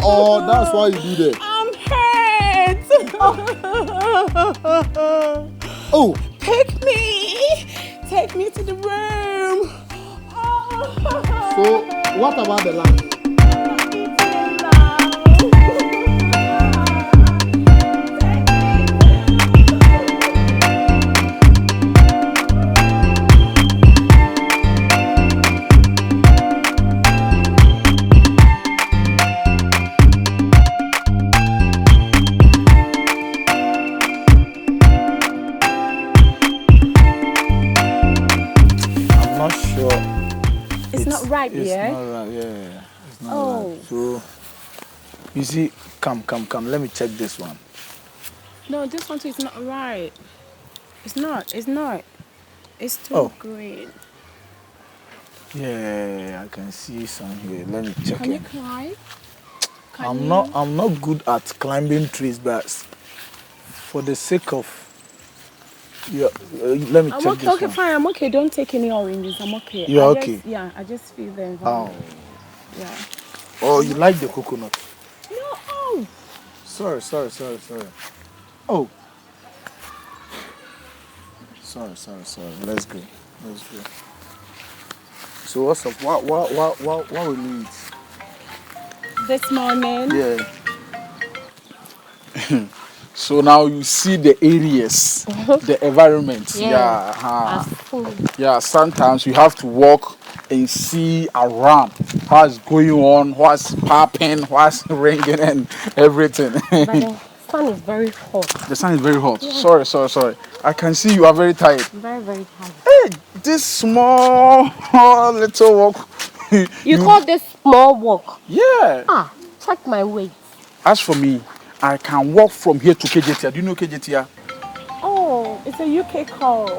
or that's why you do that? I'm hurt. Oh. Take me to the room. So, what about the lamp? I'm not sure. It's not right, it's yeah? It's not right, yeah. It's not Oh. right. So, you see, come. Let me check this one. No, this one too is not right. It's not. It's too green. Yeah, I can see some here. Let me check Can it. you climb? I'm not good at climbing trees, but for the sake of let me check okay, this okay, one. fine. I'm okay. Don't take any oranges. I'm okay. You're okay? I just feel the environment. Oh. Yeah. Oh, you like the coconut? No, oh. Sorry. Oh. Sorry. Let's go. So what's up? What we need? This morning. Yeah. So now you see the areas, the environment. Yeah. Sometimes you have to walk and see around what's going on, what's popping, what's ringing, and everything. But the sun is very hot. The sun is very hot. Yeah. Sorry. I can see you are very tired. Very, very tired. Hey, this small little walk. You call this small walk? Yeah. Check my weight. As for me, I can walk from here to KJTR. Do you know KJTR? Oh, it's a UK call.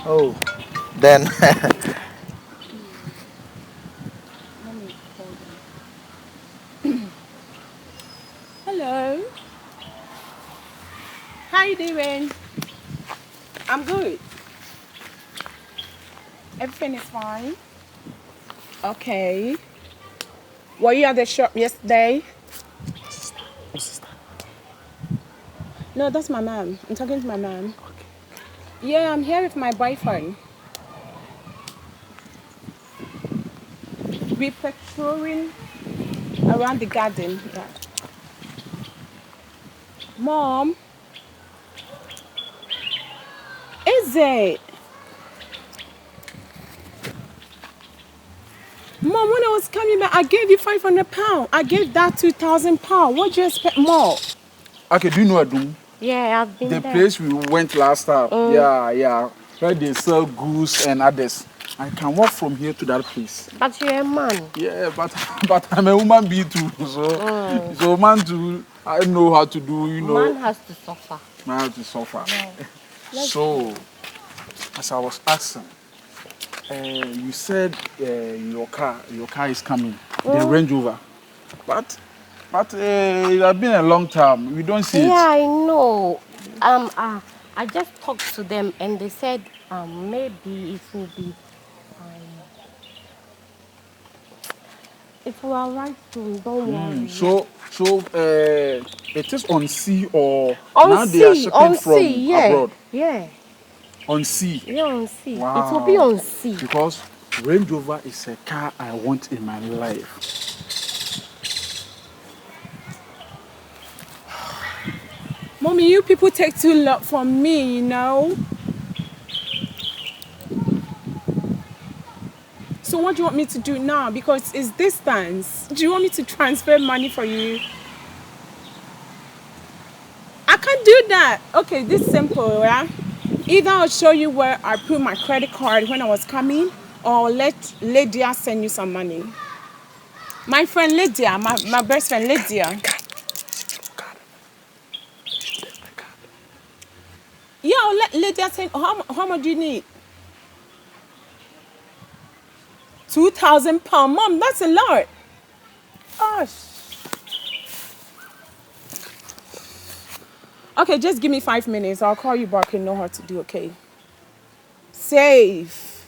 Oh. Then. Hello. How you doing? I'm good. Everything is fine. Okay. Were you at the shop yesterday? No, that's my mom. I'm talking to my mom. Okay. Yeah, I'm here with my boyfriend. We're patrolling around the garden. Yeah. Mom? Is it? Mom, when I was coming back, I gave you £500. I gave that £2,000. What do you expect more? Okay, do you know Adum? Yeah, I've been The there. place we went last time. Yeah. Where they sell goose and others. I can walk from here to that place. But you're a man. Yeah, but I'm a woman being too. So man too, I know how to do, Man has to suffer. Man has to suffer. Yeah. So, as I was asking, you said your car is coming, the Range Rover. But it has been a long time. We don't see it. Yeah, I know. I just talked to them and they said maybe it will be. It will arrive soon. Don't worry. So it is on sea or On now sea, they are shipping from abroad. Yeah. On sea. Yeah, on sea. Wow. It will be on sea. Because Range Rover is a car I want in my life. Mommy, you people take too long from me, So what do you want me to do now? Because it's distance. Do you want me to transfer money for you? I can't do that. Okay, this is simple, yeah? Either I'll show you where I put my credit card when I was coming, or let Lydia send you some money. My friend Lydia, my best friend Lydia. Yeah, I'll let Lydia send. How much do you need? £2,000, Mom. That's a lot. Gosh. Okay, just give me 5 minutes. I'll call you back and know how to do. Okay. Safe.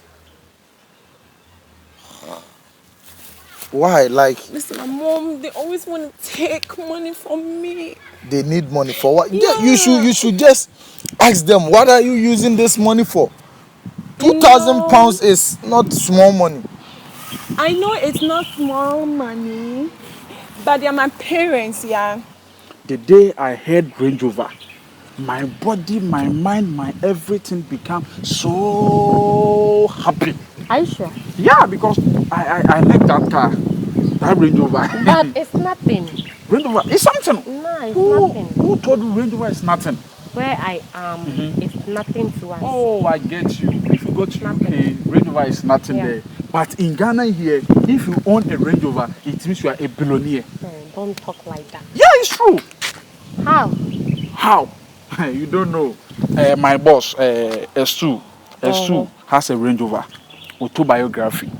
Why? Like, Listen, my mom, they always want to take money from me. they need money for what? Yeah. You should just ask them, what are you using this money for? You 2,000 know, pounds is not small money. I know it's not small money, but they're my parents, yeah. The day I heard Range Rover, my body, my mind, my everything became so happy. Are you sure? Yeah, because I like that car, that Range Rover. But it's nothing. Range Rover is something. No, it's Who nothing. who told you Range Rover is nothing? Where I am, it's nothing to us. Oh, I get you. If you go to UK, Range Rover is nothing there. But in Ghana here, if you own a Range Rover, it means you are a billionaire. Don't talk like that. Yeah, it's true. How? How? You don't know. My boss, S2 has a Range Rover. Autobiography.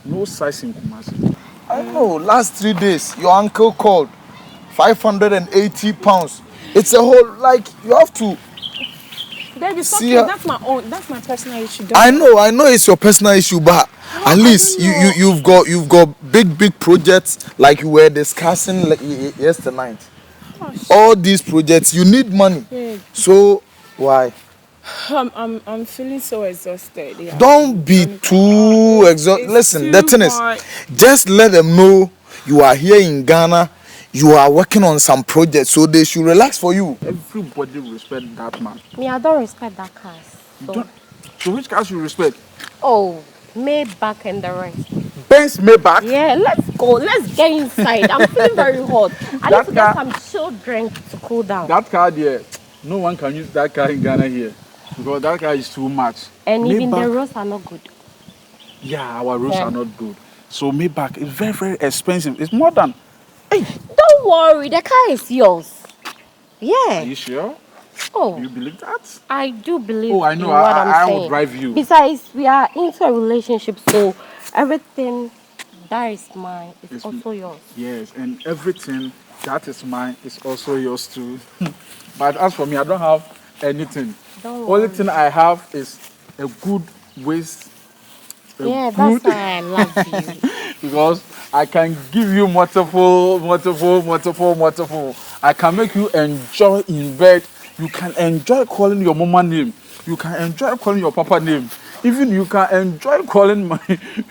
No size in Kumasi. I know, last 3 days, your uncle called. 580 pounds. It's a whole, like, you have to. Baby, See okay, that's my own, that's my personal issue. I know it's your personal issue, but at least you've got big projects like you were discussing yesterday night. All these projects, you need money. Yeah. So why? I'm feeling so exhausted. Yeah. Don't be too exhausted. Listen, the thing is, just let them know you are here in Ghana. You are working on some projects, so they should relax for you. Everybody respect that man. Me, I don't respect that cars. So which cars you respect? Oh, Maybach and the rest. Benz Maybach. Yeah, let's go. Let's get inside. I'm feeling very hot. I need to get some chill drink to cool down. That car there, no one can use that car in Ghana here because that car is too much. And even the roads are not good. Yeah, our roads are not good. So Maybach is very, very expensive. It's more than. Hey. Don't worry, the car is yours. Yeah. Are you sure? Oh. You believe that? I do believe. Oh, I know. In what I saying. will drive you. Besides, we are into a relationship, so everything that is mine is also yours. Yes, and everything that is mine is also yours too. But as for me, I don't have anything. Only thing I have is a good waist. That's why I love you. Because I can give you multiple. I can make you enjoy in bed. You can enjoy calling your mama name. You can enjoy calling your papa name. Even you can enjoy calling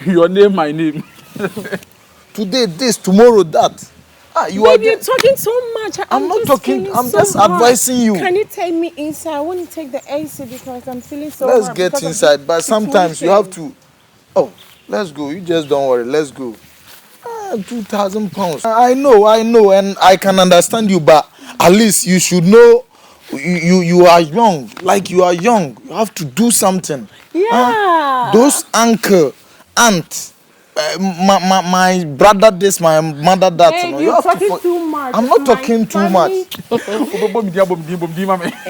your name my name. Today this, tomorrow that. You're talking so much. I'm not talking. I'm just advising you. Can you take me inside? I want to take the AC because I'm feeling so. Let's get inside. But sometimes you have to. Oh, let's go. You just don't worry. Let's go. 2,000 pounds. I know, and I can understand you, but at least you should know you are young. Like you are young. You have to do something. Yeah. Those uncle, aunt, my brother this, my mother that. Hey, you have talking to. Too much. I'm not talking too much.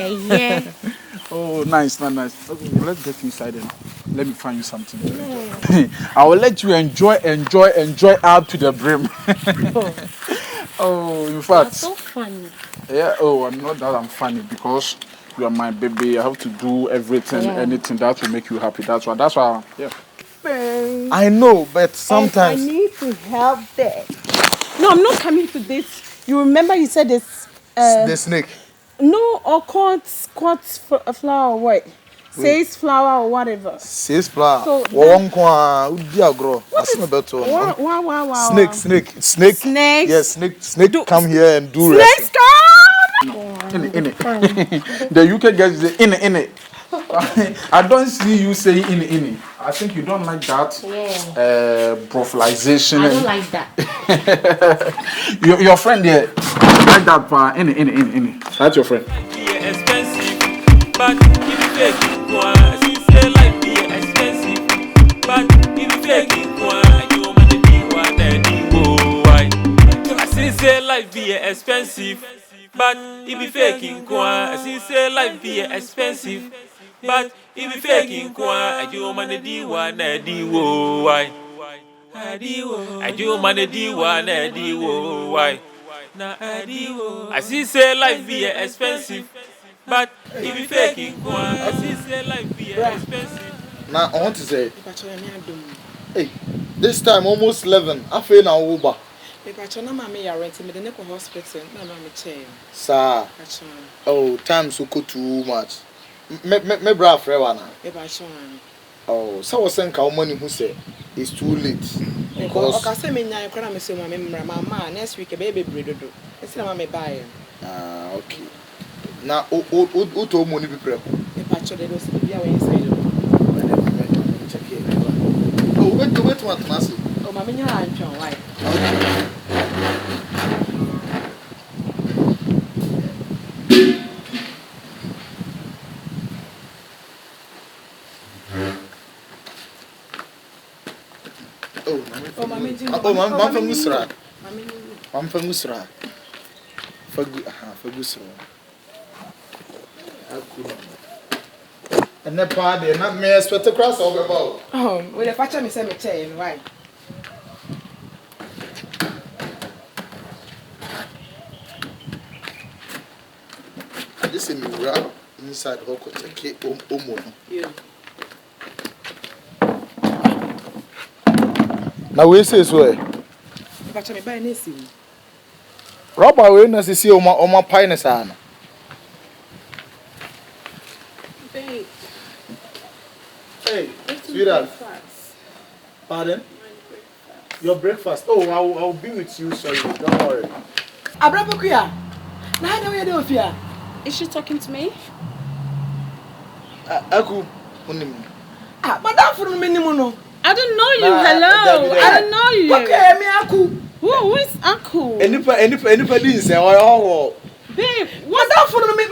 Yeah. Oh, nice. Okay, let's get inside and let me find you something. I will let you enjoy up to the brim. Oh, in fact. You're so funny. Yeah. Oh, I'm not that I'm funny because you are my baby. I have to do everything, anything that will make you happy. That's why. Yeah. I know, but sometimes I need to help there. No, I'm not coming to this. You remember you said this. The snake. No, or quartz flower or what? Says flower or whatever. Says flower. So Wow. Snake. Yes, snake come here and do Snakes wrestling. In it. The UK guys say in it. I don't see you say in it. I think you don't like that. Brofilization. I don't like that. Your friend there like that part. In it. That's your friend. Expensive, but if you take it, she say life be expensive, but if you take it, you want to be one anymore. Why? She say life be expensive, but if you faking, she say life be expensive, but if you faking, you want to be one anymore. Why? I do want to be one anymore. Why? I see say life be expensive, but if you faking, I see say life be expensive. Now I want to say, hey, This time almost 11. I feel now Uber. If I turn my me rent me the neck hospital, no mammy chain. Sir. Oh, time so too much. Me bra frewana. If I turn. Oh, so was saying how money who say it's too late. Because I say me now I say my next week a baby breed do. It's not my buy. Ah, okay. Now o to money be prep. If I turn the dos be away inside. Check here. Oh, wait what massive. Oh, my minion and John why? Mam from Musra. Mam from Musra. For and that party, not me, expect to cross over about. Oh, well, if I tell me, say me chain, why? This is me wrap inside Hoko, take Omo. Now, we say so. If I tell me, buy anything. Robber, we not see Oma Pines. Babe. Hey, sweetheart. Pardon? Your breakfast. Oh, I'll be with you, sorry. Don't worry. Abrabukia. Now, how do you do? Is she talking to me? Aku, but that for me, no. I don't know you. Hello. I don't know you. Okay, me Aku. Who is Aku? Anybody say, oh, babe, what that for me?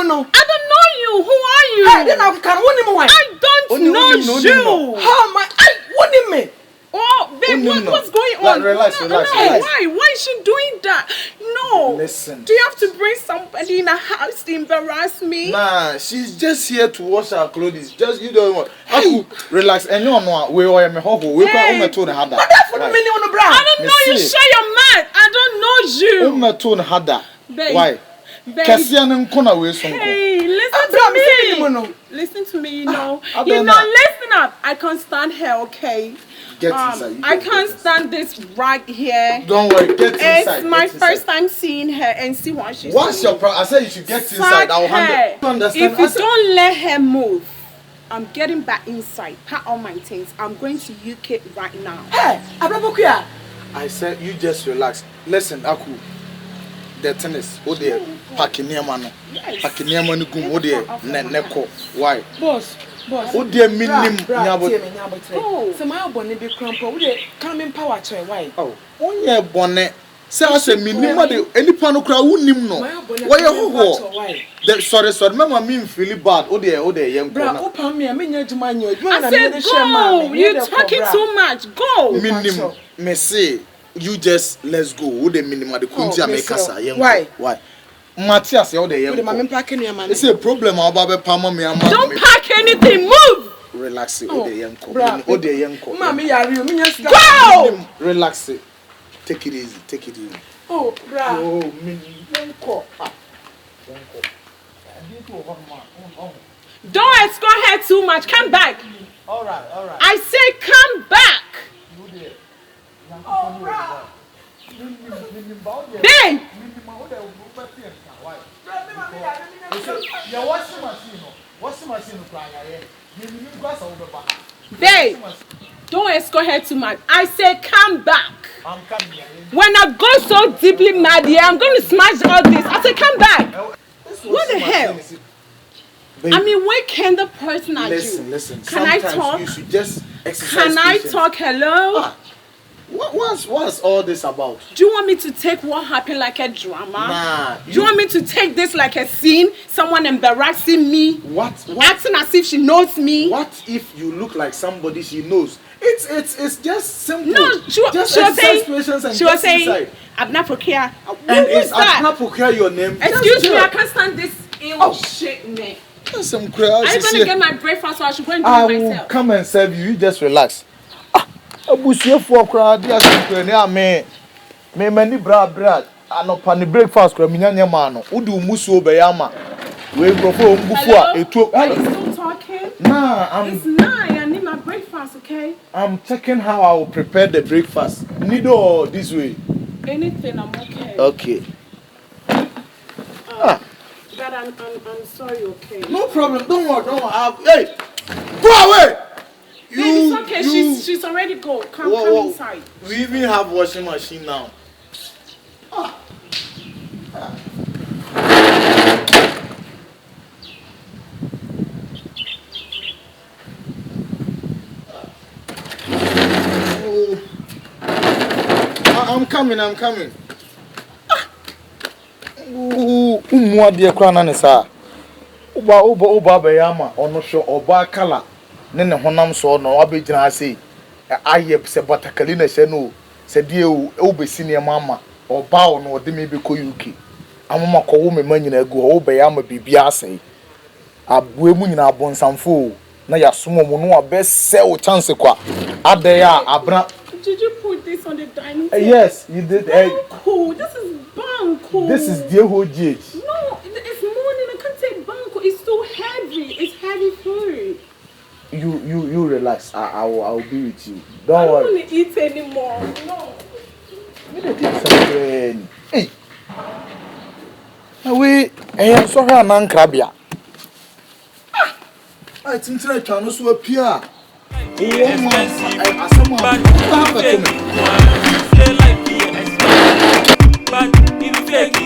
No. I don't know you. Who are you? I don't know you. How my? I want me. Oh, babe, what's going on? Relax. Why is she doing that? No. Listen. Do you have to bring somebody in the house to embarrass me? Nah, she's just here to wash her clothes. Just you don't want. Aku, relax. And no one, we are me hoho. We can only tone hada. But that's for the mini on the brown. I don't know you. Share your mouth. I don't know you. Only tone hada. Babe. Why? Kasian nkona we so. Hey, listen to me. You know, listen up. I can't stand her, okay? Get inside. I can't stand this right here. Don't worry, get inside. It's my first time seeing her and see what she's doing. What's your problem? I said you should get inside. I'll handle it. If you don't let her move, I'm getting back inside. Pack all my things. I'm going to UK right now. Hey, Abrabukia. I said you just relax. Listen, Aku. The tennis, oh dear, packing near man, packing near money, oh dear, Neko. Why? Boss, oh dear, minim, oh, so my bonnet be crumpled. Come in power tray, why? Oh, yeah, bonnet. Say, I say, minimum, any pano crowd wouldn't him know. Why, oh, sorry, remember me feeling bad, oh dear, young brother. Open me, I mean, you to mind you. I said, go, you're talking too much, go. Minimum, me say. You just let's go. Who the minimum the country America Why? Matthias, you're the young. It's a problem about Palmer. Don't pack anything. Move. Relax it. Oh the young. Oh the young. Mommy, are you? Go. Relax it. Take it easy. Oh, bra. Oh, young. Don't escort her too much. Come back. All right. I say come back. Oh, bro. Hey! Hey! Don't escort her too much. I say come back. I'm coming. When I go so deeply mad here, I'm going to smash all this. I say come back. What the hell? Baby, I mean, what kind of person are you? Listen. Can I talk? You should just exercise Can I talk? Hello? What's all this about? Do you want me to take what happened like a drama? Nah. Do you want me to take this like a scene? Someone embarrassing me? What? Acting as if she knows me? What if you look like somebody she knows? It's just simple. No, she was saying, Abna Pokia. And is Abna Pokia your name? Excuse me, I can't stand this ill shit, man. Some crowd. I'm going to get my breakfast, so I should go and do it myself. I will come and serve you. You just relax. Abusuafo kra dia so ne ame me mani brad anopane breakfast kra minyanya ma no udu musuo be ya ma We go for before it took. Are you still talking? Nah, It's 9. I need my breakfast, okay? I'm checking how I will prepare the breakfast. Neither this way. Anything, I'm okay. Okay. But I'm sorry, okay? No problem. Don't worry. Hey, go away. It's okay. She's already go. Come inside. We even have washing machine now. I'm coming. Umu ade kra na ne sa. Oba be yama ono hwe oba kala ne honam so no abegyina ase. Aye se batakali na hye no. Se die o besi ne mama. Oba o no de me be ko UK. Amama ko wo me manyina agu o be yama bibia ase. Abue mu nyina abonsamfo na yasomo mu no abese o chance kwa. Ade ya abra. Did you put this on the dining table? Yes, you did. Banco. This is banco. This is the whole GH. No, it's morning. I can't take banco. It's too heavy. It's heavy food. You relax. I'll be with you. I Don't don't worry. want to eat anymore. No. Hey. We am sorry, I'm crabia. I think I can also appear. Expensive, but if you fake it, say like the expensive, but if you fake it.